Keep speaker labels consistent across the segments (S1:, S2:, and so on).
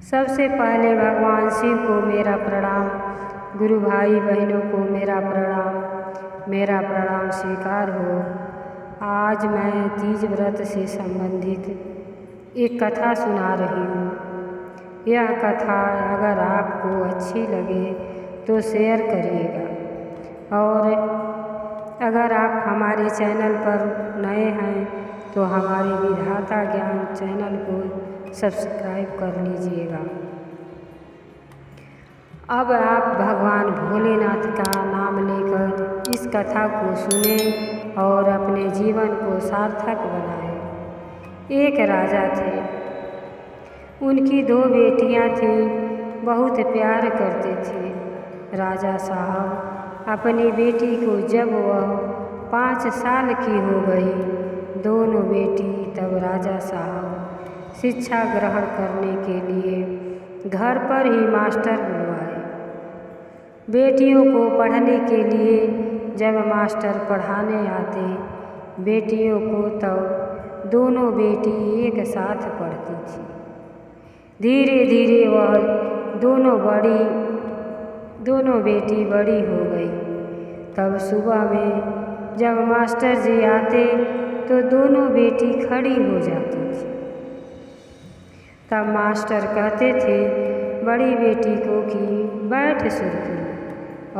S1: सबसे पहले भगवान शिव को मेरा प्रणाम, गुरु भाई बहनों को मेरा प्रणाम स्वीकार हो। आज मैं तीज व्रत से संबंधित एक कथा सुना रही हूँ। यह कथा अगर आपको अच्छी लगे तो शेयर करिएगा, और अगर आप हमारे चैनल पर नए हैं तो हमारे विधाता ज्ञान चैनल को सब्सक्राइब कर लीजिएगा। अब आप भगवान भोलेनाथ का नाम लेकर इस कथा को सुनें और अपने जीवन को सार्थक बनाएं। एक राजा थे, उनकी 2 बेटियां थीं, बहुत प्यार करते थे। राजा साहब अपनी बेटी को जब वह 5 साल की हो गई, दोनों बेटी तब राजा साहब शिक्षा ग्रहण करने के लिए घर पर ही मास्टर बुलवाए। बेटियों को पढ़ने के लिए जब मास्टर पढ़ाने आते, बेटियों को तब दोनों बेटी एक साथ पढ़ती थी। धीरे धीरे वह दोनों बेटी बड़ी हो गई। तब सुबह में जब मास्टर जी आते तो दोनों बेटी खड़ी हो जाती थी। तब मास्टर कहते थे बड़ी बेटी को कि बैठ सुरखी,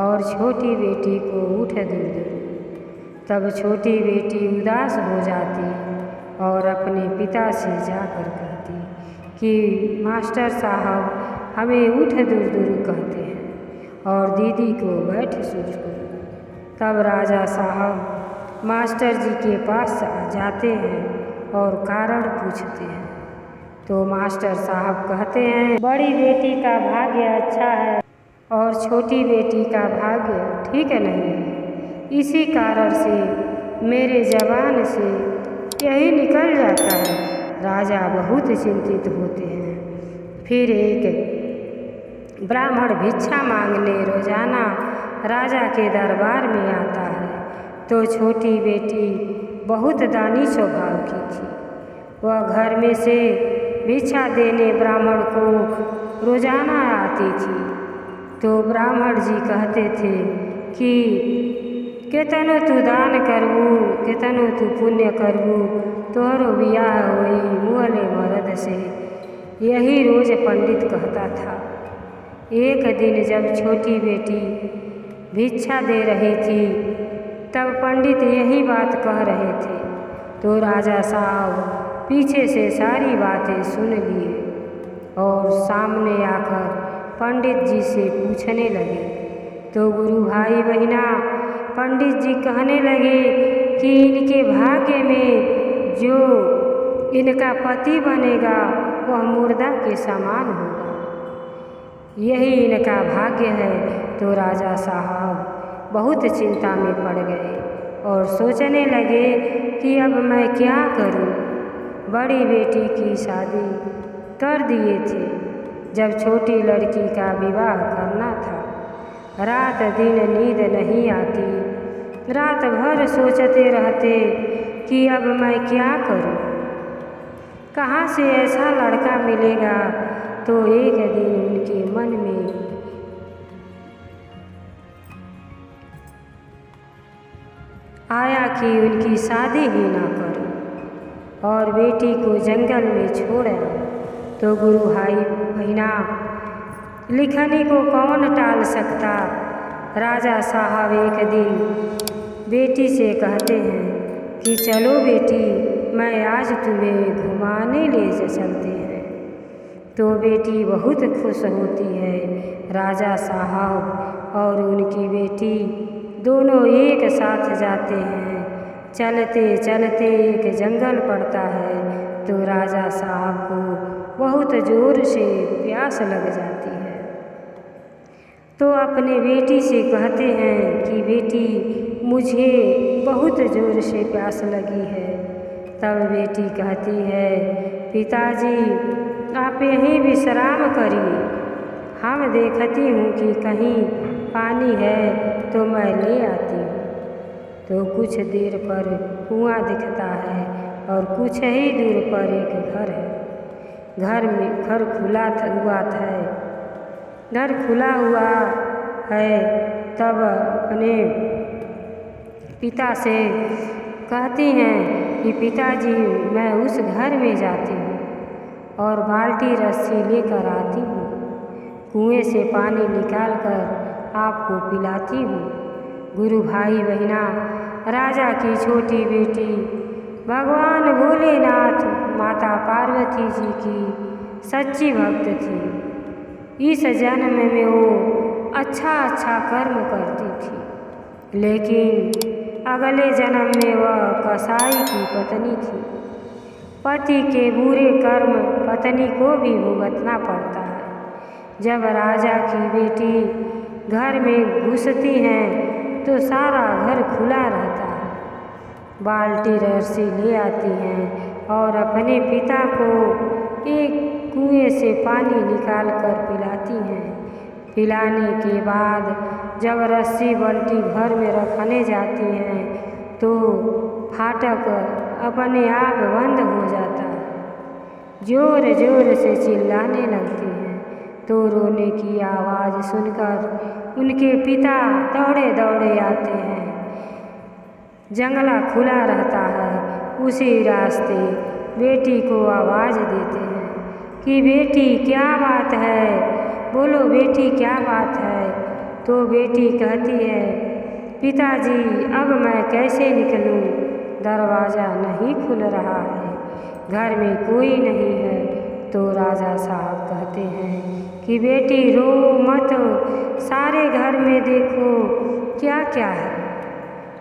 S1: और छोटी बेटी को उठ दूँ। तब छोटी बेटी उदास हो जाती और अपने पिता से जाकर कहती कि मास्टर साहब हमें उठ दूर कहते हैं और दीदी को बैठ सुरखी। तब राजा साहब मास्टर जी के पास जाते हैं और कारण पूछते हैं। तो मास्टर साहब कहते हैं बड़ी बेटी का भाग्य अच्छा है और छोटी बेटी का भाग्य ठीक नहीं है। इसी कारण से मेरे ज़बान से यही निकल जाता है। राजा बहुत चिंतित होते हैं। फिर एक ब्राह्मण भिक्षा मांगने रोजाना राजा के दरबार में आता है। तो छोटी बेटी बहुत दानी स्वभाव की थी। वह घर में से भिक्षा देने ब्राह्मण को रोजाना आती थी। तो ब्राह्मण जी कहते थे कि केतनो तू दान करबू, केतनो तू पुण्य करबू, तोहरो बियाह होई मुअले मर्द से। यही रोज पंडित कहता था। एक दिन जब छोटी बेटी भिक्षा दे रही थी, तब पंडित यही बात कह रहे थे। तो राजा साहब पीछे से सारी बातें सुन लिए और सामने आकर पंडित जी से पूछने लगे। तो गुरु भाई बहिना पंडित जी कहने लगे कि इनके भाग्य में जो इनका पति बनेगा वह मुर्दा के समान होगा, यही इनका भाग्य है। तो राजा साहब बहुत चिंता में पड़ गए और सोचने लगे कि अब मैं क्या करूं। बड़ी बेटी की शादी कर दिए थे। जब छोटी लड़की का विवाह करना था, रात दिन नींद नहीं आती। रात भर सोचते रहते कि अब मैं क्या करूं, कहाँ से ऐसा लड़का मिलेगा। तो एक दिन उनके मन में आया कि उनकी शादी ही ना करूं और बेटी को जंगल में छोड़ आऊं। तो गुरु भाई बहिना लिखने को कौन टाल सकता। राजा साहब एक दिन बेटी से कहते हैं कि चलो बेटी, मैं आज तुम्हें घुमाने ले चलते हैं। तो बेटी बहुत खुश होती है। राजा साहब और उनकी बेटी दोनों एक साथ जाते हैं। चलते चलते एक जंगल पड़ता है। तो राजा साहब को बहुत ज़ोर से प्यास लग जाती है। तो अपने बेटी से कहते हैं कि बेटी मुझे बहुत ज़ोर से प्यास लगी है। तब बेटी कहती है पिताजी आप यहीं विश्राम करिए, हम देखती हूँ कि कहीं पानी है तो मैं ले आती हूँ। तो कुछ देर पर कुआं दिखता है और कुछ ही दूर पर एक घर है। घर खुला हुआ है। तब अपने पिता से कहती हैं कि पिताजी, मैं उस घर में जाती हूँ और बाल्टी रस्सी लेकर आती हूँ, कुएं से पानी निकालकर आपको पिलाती हूँ। गुरु भाई बहना, राजा की छोटी बेटी भगवान भोलेनाथ माता पार्वती जी की सच्ची भक्त थी। इस जन्म में वो अच्छा कर्म करती थी, लेकिन अगले जन्म में वह कसाई की पत्नी थी। पति के बुरे कर्म पत्नी को भी भुगतना पड़ता है। जब राजा की बेटी घर में घुसती हैं तो सारा घर खुला रहता है। बाल्टी रस्सी ले आती हैं और अपने पिता को एक कुएं से पानी निकालकर पिलाती हैं। पिलाने के बाद जब रस्सी बाल्टी घर में रखने जाती हैं तो फाटक अपने आप बंद हो जाता है। जोर जोर से चिल्लाने लगती हैं तो रोने की आवाज़ सुनकर उनके पिता दौड़े दौड़े आते हैं। जंगला खुला रहता है, उसी रास्ते बेटी को आवाज़ देते हैं कि बेटी क्या बात है, बोलो बेटी क्या बात है। तो बेटी कहती है, पिताजी अब मैं कैसे निकलूं, दरवाज़ा नहीं खुल रहा है, घर में कोई नहीं है। तो राजा साहब कहते हैं कि बेटी रो मत, सारे घर में देखो क्या क्या है।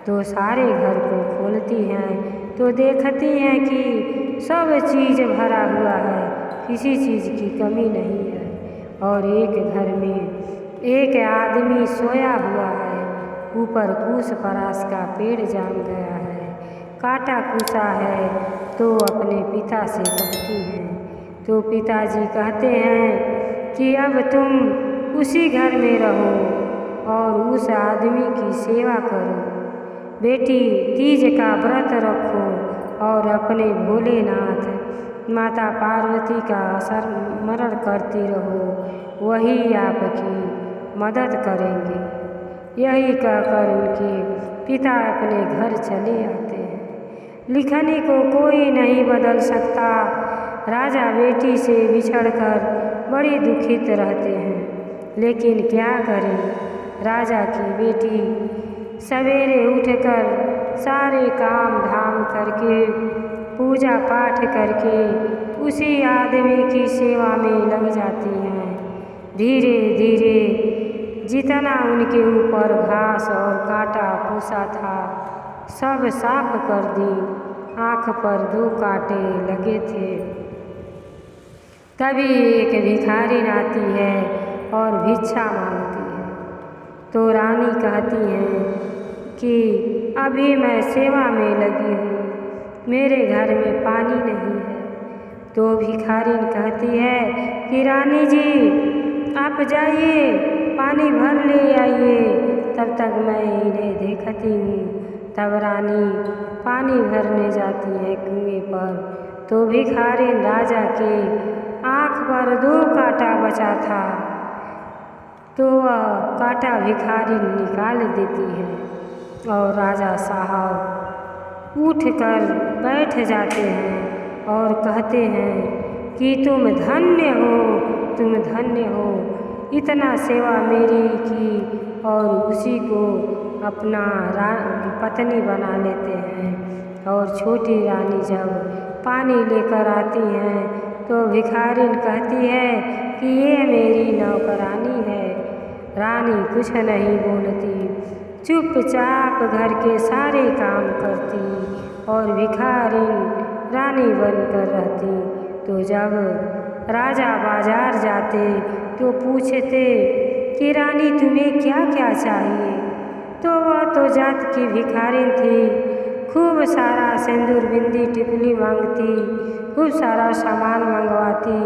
S1: तो सारे घर को खोलती हैं तो देखती हैं कि सब चीज़ भरा हुआ है, किसी चीज़ की कमी नहीं है। और एक घर में एक आदमी सोया हुआ है, ऊपर कूस परास का पेड़ जाम गया है, काटा कुसा है। तो अपने पिता से कहती हैं तो पिताजी कहते हैं कि अब तुम उसी घर में रहो और उस आदमी की सेवा करो। बेटी तीज का व्रत रखो और अपने भोलेनाथ माता पार्वती का स्मरण करती रहो, वही आपकी मदद करेंगे। यही कहकर उनके पिता अपने घर चले आते हैं। लिखने को कोई नहीं बदल सकता। राजा बेटी से बिछड़कर बड़ी दुखित रहते हैं, लेकिन क्या करें। राजा की बेटी सवेरे उठकर सारे काम धाम करके पूजा पाठ करके उसी आदमी की सेवा में लग जाती हैं। धीरे धीरे जितना उनके ऊपर घास और कांटा फूसा था सब साफ कर दी। आँख पर 2 कांटे लगे थे। तभी एक भिखारिन आती है और भिक्षा मांगती है। तो रानी कहती हैं कि अभी मैं सेवा में लगी हूँ, मेरे घर में पानी नहीं है। तो भिखारिन कहती है कि रानी जी आप जाइए, पानी भर ले आइए, तब तक मैं इन्हें देखती हूँ। तब रानी पानी भरने जाती है कुएं पर। तो भिखारिन राजा के आँख पर 2 कांटा बचा था, तो वह कांटा भिखारिन निकाल देती है और राजा साहब उठकर बैठ जाते हैं और कहते हैं कि तुम धन्य हो, इतना सेवा मेरी की और उसी को अपना पत्नी बना लेते हैं। और छोटी रानी जब पानी लेकर आती हैं तो भिखारिन कहती है कि ये मेरी नौकरानी है। रानी कुछ नहीं बोलती, चुपचाप घर के सारे काम करती और भिखारिन रानी बनकर रहती। तो जब राजा बाजार जाते तो पूछते कि रानी तुम्हें क्या क्या चाहिए। तो वह तो जात की भिखारिन थी, खूब सारा सिंदूर बिंदी टिकुली मांगती, खूब सारा सामान मंगवाती।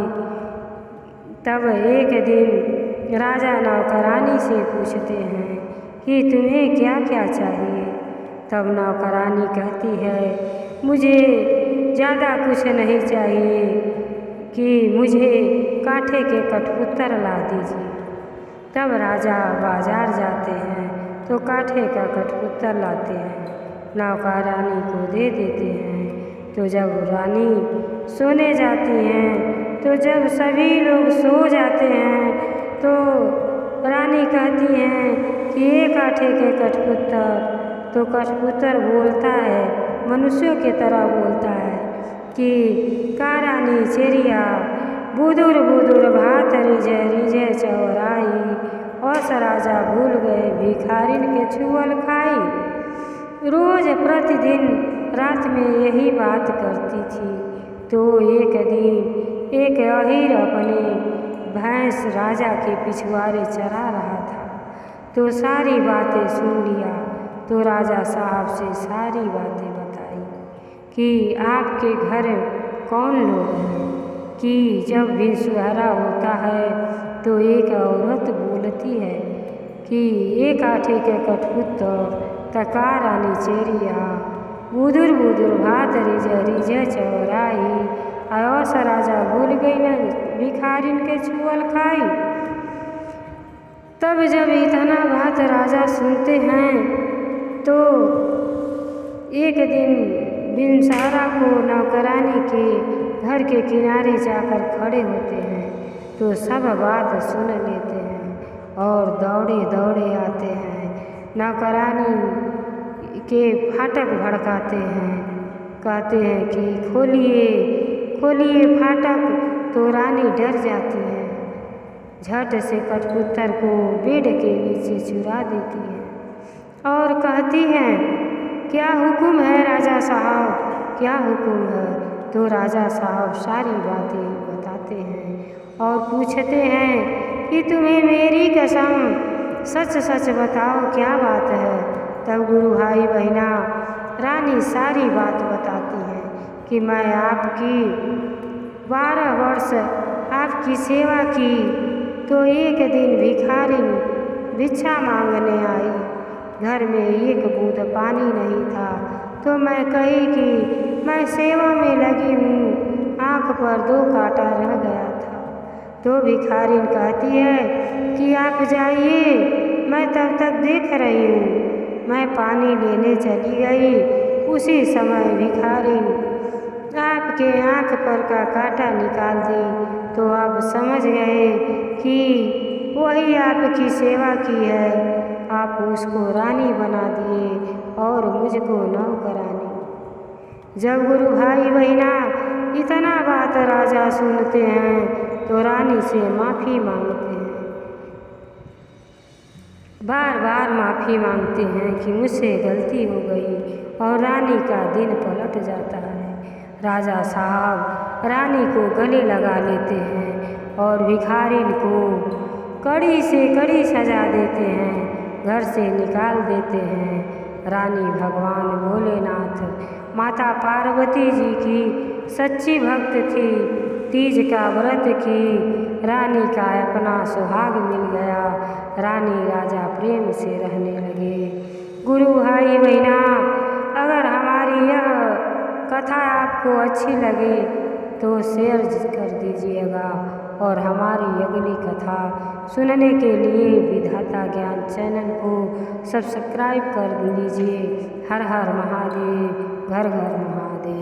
S1: तब एक दिन राजा नौकरानी से पूछते हैं कि तुम्हें क्या क्या चाहिए। तब नौकरानी कहती है मुझे ज़्यादा कुछ नहीं चाहिए, कि मुझे काठे के कठपुतर ला दीजिए। तब राजा बाजार जाते हैं तो काठे का कठपुतर लाते हैं, नौका रानी को दे देते हैं। तो जब रानी सोने जाती हैं तो जब सभी लोग सो जाते हैं तो रानी कहती हैं कि ये काठे के कठपुतर। तो कठपुतर बोलता है, मनुष्यों की तरह बोलता है कि का रानी चेरिया बुदुर बुदुर भात रिझे रिझे चौराई, औस राजा भूल गए भिखारिन के छुअल खाई। रोज प्रतिदिन रात में यही बात करती थी। तो एक दिन एक अहीर अपने भैंस राजा के पिछवाड़े चरा रहा था तो सारी बातें सुन लिया। तो राजा साहब से सारी बातें बताई कि आपके घर कौन लोग हैं, कि जब भी सुहारा होता है तो एक औरत बोलती है कि एक आठे के कठपुतर तका रानी चेरिया बुदुर बुदुर भात रिझे रिझे चौराई, औस राजा भूल गई भिखारिन के छुअल खाई। तब जब इतना बात राजा सुनते हैं तो एक दिन बिनसारा को नौकरानी के घर के किनारे जाकर खड़े होते हैं तो सब बात सुन लेते हैं और दौड़े दौड़े आते हैं। नौकरानी के फाटक भड़काते हैं, कहते हैं कि खोलिए खोलिए फाटक। तो रानी डर जाती है, झट से कठपुतर को बेड के नीचे चुरा देती है और कहती हैं क्या हुक्म है राजा साहब, क्या हुक्म है। तो राजा साहब सारी बातें बताते हैं और पूछते हैं कि तुम्हें मेरी कसम सच सच बताओ क्या बात है। तब गुरु भाई बहना रानी सारी बात बताती है कि मैं आपकी 12 वर्ष आपकी सेवा की तो एक दिन भिखारी भिक्षा मांगने आई, घर में एक बूंद पानी नहीं था तो मैं कही कि मैं सेवा में लगी हूँ, आँख पर 2 कांटा रह गया था। तो भिखारिन कहती है कि आप जाइए, मैं तब तक देख रही हूँ। मैं पानी लेने चली गई, उसी समय भिखारिन आपके आँख पर का कांटा निकाल दी। तो आप समझ गए कि वही आपकी सेवा की है, आप उसको रानी बना दिए और मुझको नौकरानी। जब गुरु भाई बहना इतना बात राजा सुनते हैं तो रानी से माफ़ी मांगते हैं, बार बार माफ़ी मांगते हैं कि मुझसे गलती हो गई और रानी का दिन पलट जाता है। राजा साहब रानी को गले लगा लेते हैं और भिखारिन को कड़ी से कड़ी सजा देते हैं, घर से निकाल देते हैं। रानी भगवान भोलेनाथ माता पार्वती जी की सच्ची भक्त थी, तीज का व्रत की, रानी का अपना सुहाग मिल गया, रानी राजा प्रेम से रहने लगे। गुरु भाई बहना अगर हमारी यह कथा आपको अच्छी लगे तो शेयर कर दीजिएगा और हमारी अगली कथा सुनने के लिए विधाता ज्ञान चैनल को सब्सक्राइब कर लीजिए। हर हर महादेव, घर घर महादेव।